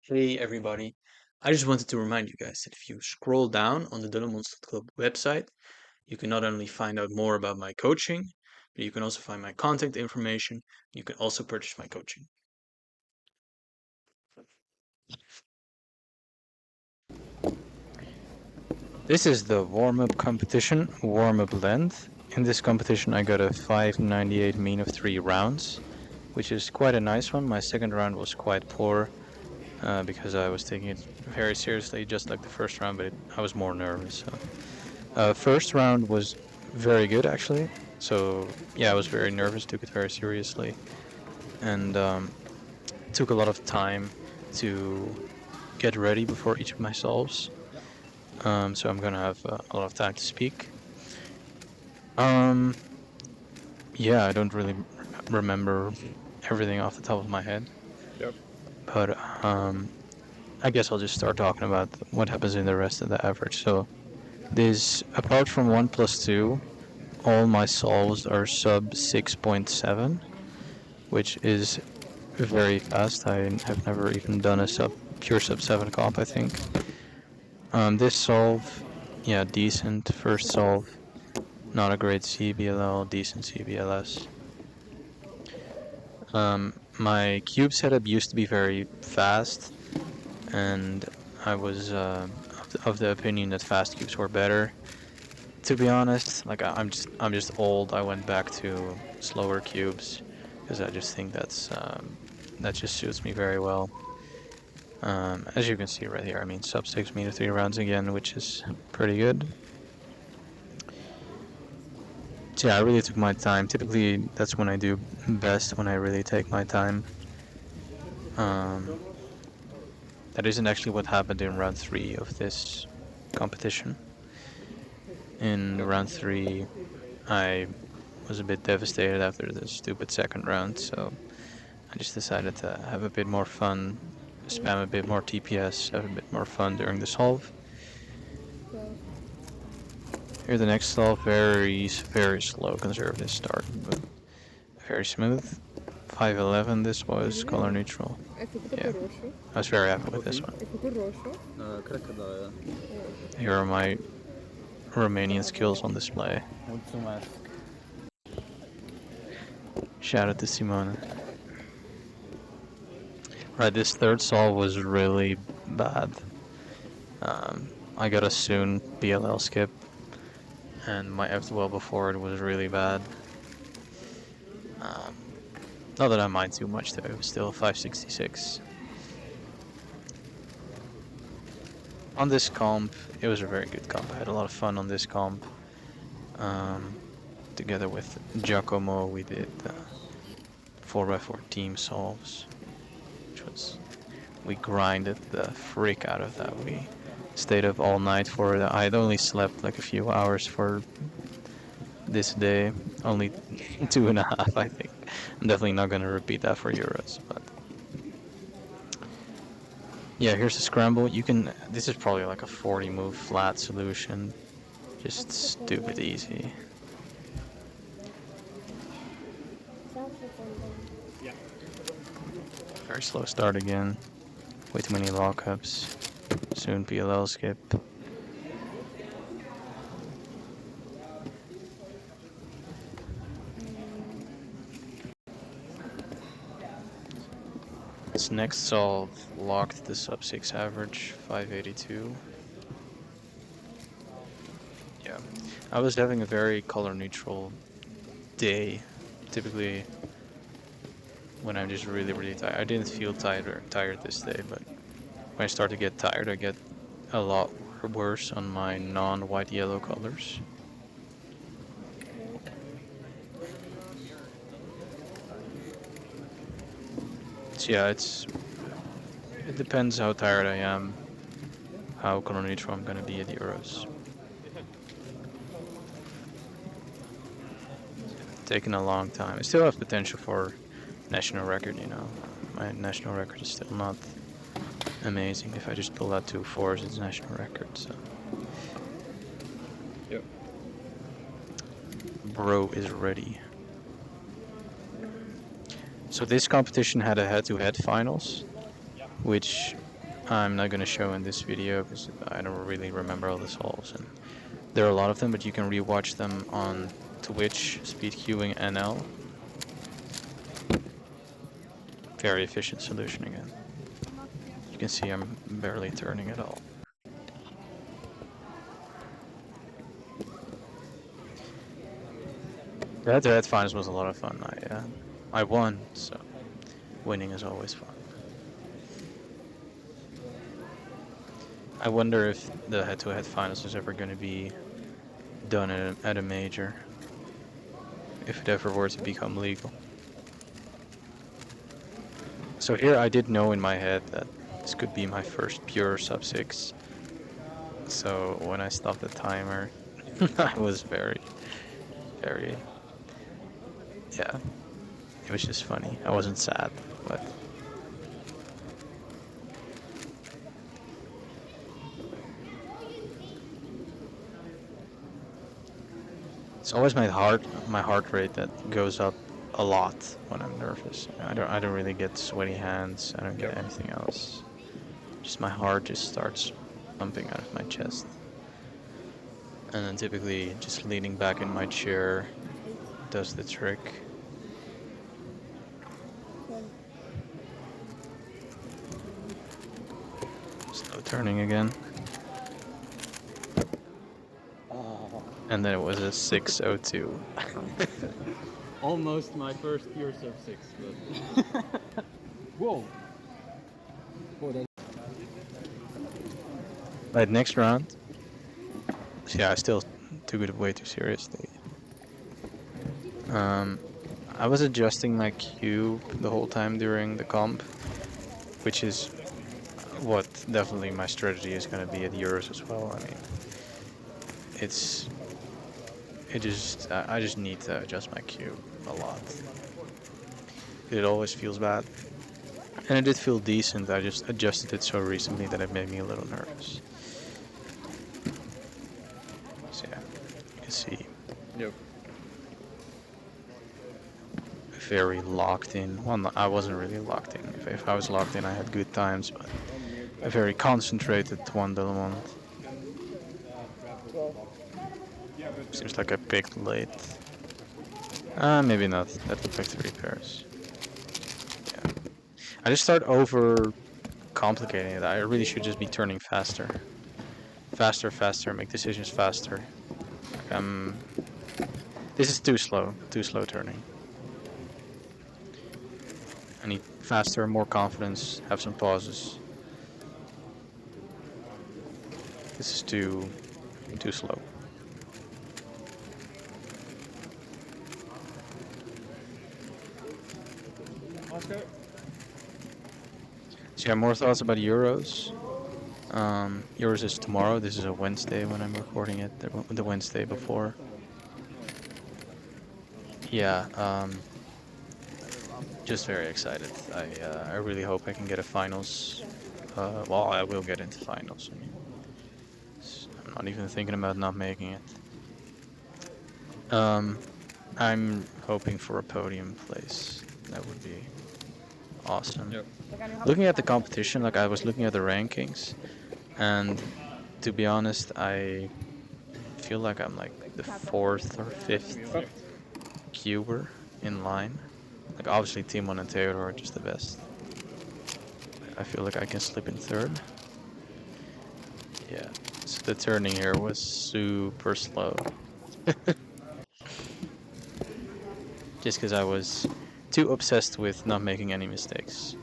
Hey everybody. I just wanted to remind you guys that if you scroll down on the Club website, you can not only find out more about my coaching, but you can also find my contact information. You can also purchase my coaching. This is the warm-up competition, warm-up Lent. In this competition I got a 598 mean of 3 rounds, which is quite a nice one. My second round was quite poor because I was taking it very seriously, just like the first round, but I was more nervous. So. First round was very good actually. So yeah, I was very nervous, took it very seriously, and took a lot of time to get ready before each of my solves. So I'm gonna have a lot of time to speak. Um, yeah, I don't really remember everything off the top of my head, Yep. but I guess I'll just start talking about what happens in the rest of the average. So this, apart from 1 plus 2, all my solves are sub 6.7, which is very fast. I have never even done a pure sub 7 comp, I think. This solve, yeah, decent first solve. Not a great CBLL, decent CBLS. My cube setup used to be very fast, and I was of the opinion that fast cubes were better. To be honest, like I'm just old. I went back to slower cubes because I just think that just suits me very well. As you can see right here, I mean sub 6 meter 3 rounds again, which is pretty good. So yeah, I really took my time. Typically, that's when I do best, when I really take my time. That isn't actually what happened in round 3 of this competition. In round 3, I was a bit devastated after the stupid second round, so I just decided to have a bit more fun, spam a bit more TPS, have a bit more fun during the solve. Here the next solve, very slow conservative start, but very smooth. 511 this was, color neutral. Yeah, I was very happy with this one. Here are my Romanian skills on display. Mulțumesc. Shout out to Simona. Right, this third solve was really bad. I got a soon BLL skip, and my F12 before it was really bad. Not that I mind too much though, it was still 566. On this comp, it was a very good comp. I had a lot of fun on this comp. Together with Giacomo, we did 4x4 team solves, which was, we grinded the frick out of that. We stayed up all night for it. I had only slept like a few hours for this day, only 2.5, I think. I'm definitely not gonna repeat that for Euros, but yeah, here's a scramble. You can, this is probably like a 40 move flat solution, just stupid easy. Very slow start again, way too many lockups, soon PLL skip. This next solve locked the sub 6 average, 582. Yeah, I was having a very color neutral day. Typically, when I'm just really tired, I didn't feel tired this day, but when I start to get tired, I get a lot worse on my non-white yellow colors. So yeah, it depends how tired I am, how color neutral I'm gonna be at Euros. Taking a long time. I still have potential for national record, you know. My national record is still not amazing. If I just pull out 2 4s, it's national record, so. Yep. Bro is ready. So this competition had a head-to-head finals, which I'm not gonna show in this video because I don't really remember all the solves, and there are a lot of them, but you can rewatch them on Twitch, Speed Queuing NL. Very efficient solution again. You can see I'm barely turning at all. The head-to-head finals was a lot of fun. I won, so winning is always fun. I wonder if the head-to-head finals is ever going to be done at a major, if it ever were to become legal. So here I did know in my head that this could be my first pure sub 6. So when I stopped the timer, I was very, yeah, it was just funny. I wasn't sad, but it's always my heart rate that goes up a lot when I'm nervous. I don't really get sweaty hands. I don't get anything else. Just my heart just starts pumping out of my chest. And then typically just leaning back in my chair does the trick. Slow turning again. And then it was a 602. Almost my first pure sub 6, but Whoa. Whoa, Right, next round. Yeah, I still took it way too seriously. I was adjusting my cube the whole time during the comp, which is what definitely my strategy is going to be at Euros as well. I mean, I just need to adjust my cube a lot. It always feels bad. And it did feel decent, I just adjusted it so recently that it made me a little nervous. So yeah, you can see. Yep. Very locked in. Well, no, I wasn't really locked in. If I was locked in, I had good times, but a very concentrated one Delamont. Seems like I picked late. Maybe not. That looked like 3 pairs. Yeah. I just start over complicating it. I really should just be turning faster. Faster, make decisions faster. This is too slow turning. I need faster, more confidence, have some pauses. This is too slow. Oscar? So yeah, more thoughts about Euros. Euros is tomorrow. This is a Wednesday when I'm recording it. The Wednesday before. Yeah. Just very excited. I really hope I can get a finals. Well, I will get into finals. I mean, I'm not even thinking about not making it. I'm hoping for a podium place. That would be awesome. Yep. Looking at the competition, like I was looking at the rankings, and to be honest, I feel like I'm like the 4th or 5th cuber in line. Like obviously Timon and Theodore are just the best. I feel like I can slip in 3rd. Yeah, so the turning here was super slow. Just because I was too obsessed with not making any mistakes.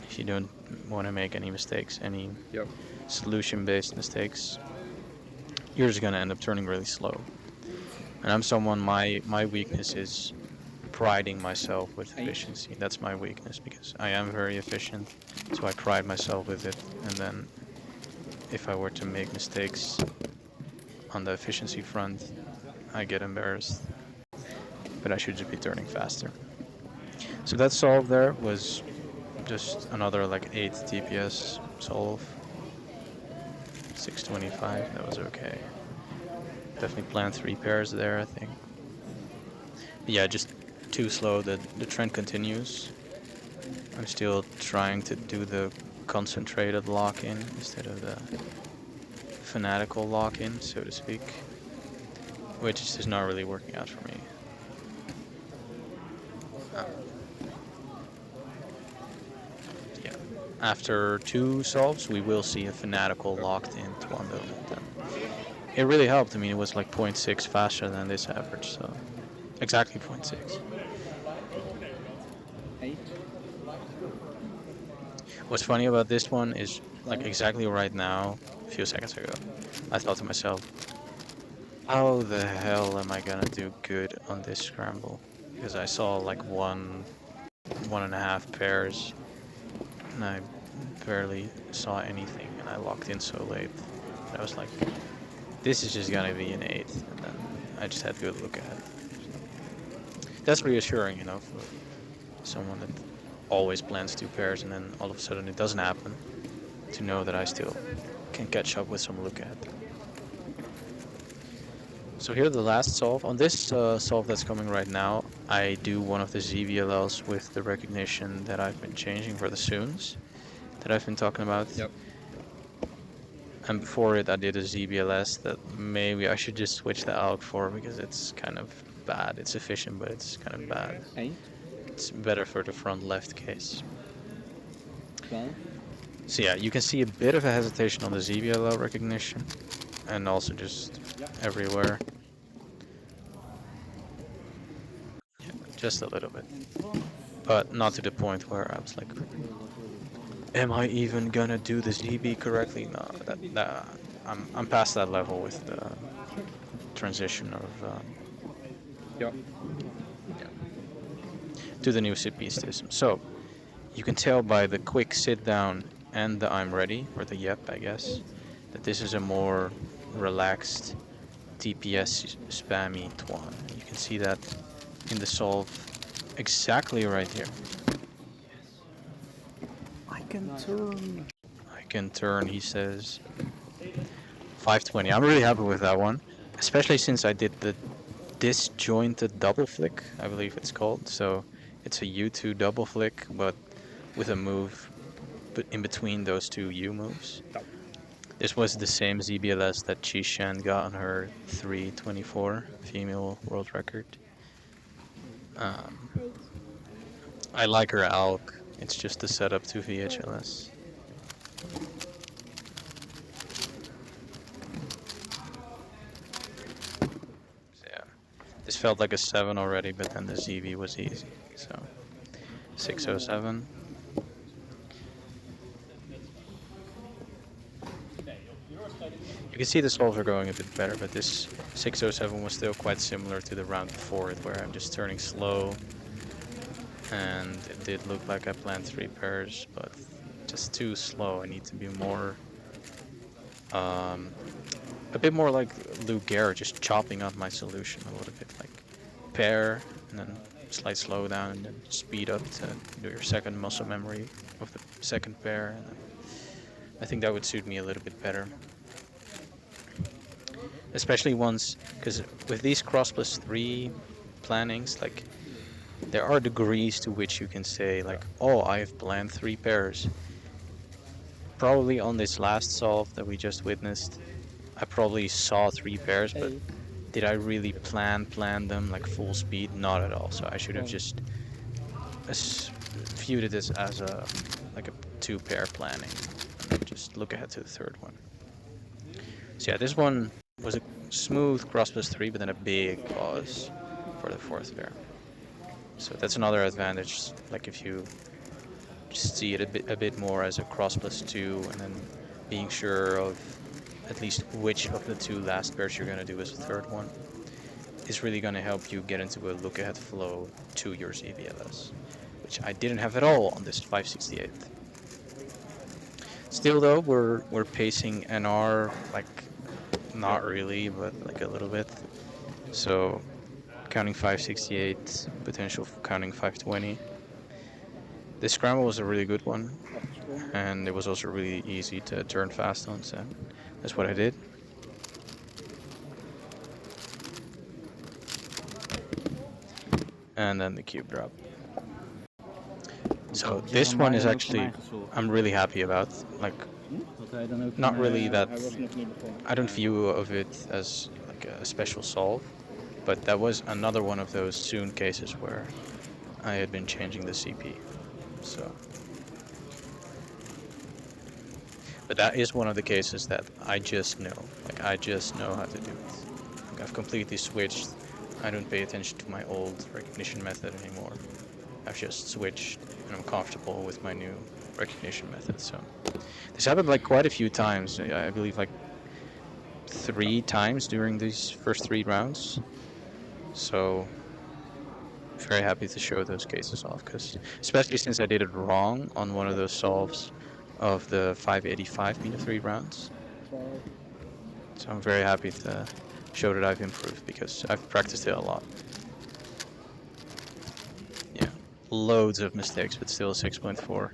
If you don't want to make any mistakes, any solution-based mistakes, you're just gonna end up turning really slow. And I'm someone, my weakness is priding myself with efficiency. That's my weakness because I am very efficient, so I pride myself with it. And then if I were to make mistakes on the efficiency front, I get embarrassed. But I should just be turning faster. So that solve there was just another like 8 TPS solve. 625, that was okay. Definitely planned 3 pairs there, I think. But yeah, just too slow. The trend continues. I'm still trying to do the concentrated lock-in instead of the fanatical lock-in, so to speak, which is just not really working out for me. Yeah. After 2 solves, we will see a fanatical locked-in Tuan Element. It really helped. I mean, it was like 0.6 faster than this average, so exactly 0.6. 8. What's funny about this one is, like, exactly right now, a few seconds ago, I thought to myself, how the hell am I gonna do good on this scramble? Because I saw like 1.5 pairs, and I barely saw anything, and I locked in so late. And I was like, this is just gonna be an 8, and then I just had to look ahead. That's reassuring, you know, for someone that always plans 2 pairs and then all of a sudden it doesn't happen, to know that I still can catch up with some look ahead. So here the last solve. On this solve that's coming right now, I do one of the ZVLLs with the recognition that I've been changing for the soons that I've been talking about. Yep. And before it I did a ZBLS that maybe I should just switch that out for, because it's kind of bad. It's efficient, but it's kind of bad. 8. It's better for the front left case. 12. So yeah, you can see a bit of a hesitation on the ZVLL recognition, and also just everywhere. Yeah, just a little bit. But not to the point where I was like, am I even gonna do the ZB correctly? No, I'm past that level with the transition of Yep. to the new CP system. So you can tell by the quick sit down and the I'm ready, or the yep, I guess, that this is a more relaxed TPS spammy Tuan. You can see that in the solve exactly right here. I can turn. I can turn, he says. 520. I'm really happy with that one, especially since I did the disjointed double flick, I believe it's called. So it's a U2 double flick, but with a move in between those 2 U moves. This was the same ZBLS that Qishan got on her 324 female world record. I like her ALK. It's just the setup to VHLS. So yeah, this felt like a 7 already, but then the ZV was easy. So 607. You can see the solves are going a bit better, but this 607 was still quite similar to the round before it, where I'm just turning slow, and it did look like I planned 3 pairs, but just too slow. I need to be more, a bit more like Lou Gehrig, just chopping up my solution a little bit, like pair, and then slight slowdown, and then speed up to do your second muscle memory of the second pair. And I think that would suit me a little bit better. Especially once, because with these cross plus 3 plannings, like, there are degrees to which you can say, like, oh, I have planned 3 pairs. Probably on this last solve that we just witnessed, I probably saw 3 pairs, but did I really plan them like full speed? Not at all. So I should have just viewed it as a 2 pair planning. Just look ahead to the 3rd one. So yeah, this one was a smooth cross plus 3, but then a big pause for the 4th pair. So that's another advantage, like if you just see it a bit more as a cross plus 2, and then being sure of at least which of the 2 last pairs you're going to do as a 3rd one is really going to help you get into a look ahead flow to your ZVLS, which I didn't have at all on this 568. Still though, we're pacing NR, like, not really, but like a little bit. So counting 568, potential for counting 520. This scramble was a really good one, and it was also really easy to turn fast on, so that's what I did. And then the cube drop. So this one is actually I'm really happy about. Like, not really that I don't view of it as like a special solve, but that was another one of those soon cases where I had been changing the CP. So, but that is one of the cases that I just know. Like, I just know how to do it. Like, I've completely switched. I don't pay attention to my old recognition method anymore. I've just switched and I'm comfortable with my new recognition method. So this happened like quite a few times. I believe like 3 times during these first 3 rounds. So very happy to show those cases off, because especially since I did it wrong on one of those solves of the 585 mean of 3 rounds. So I'm very happy to show that I've improved because I've practiced it a lot. Yeah, loads of mistakes, but still 6.4.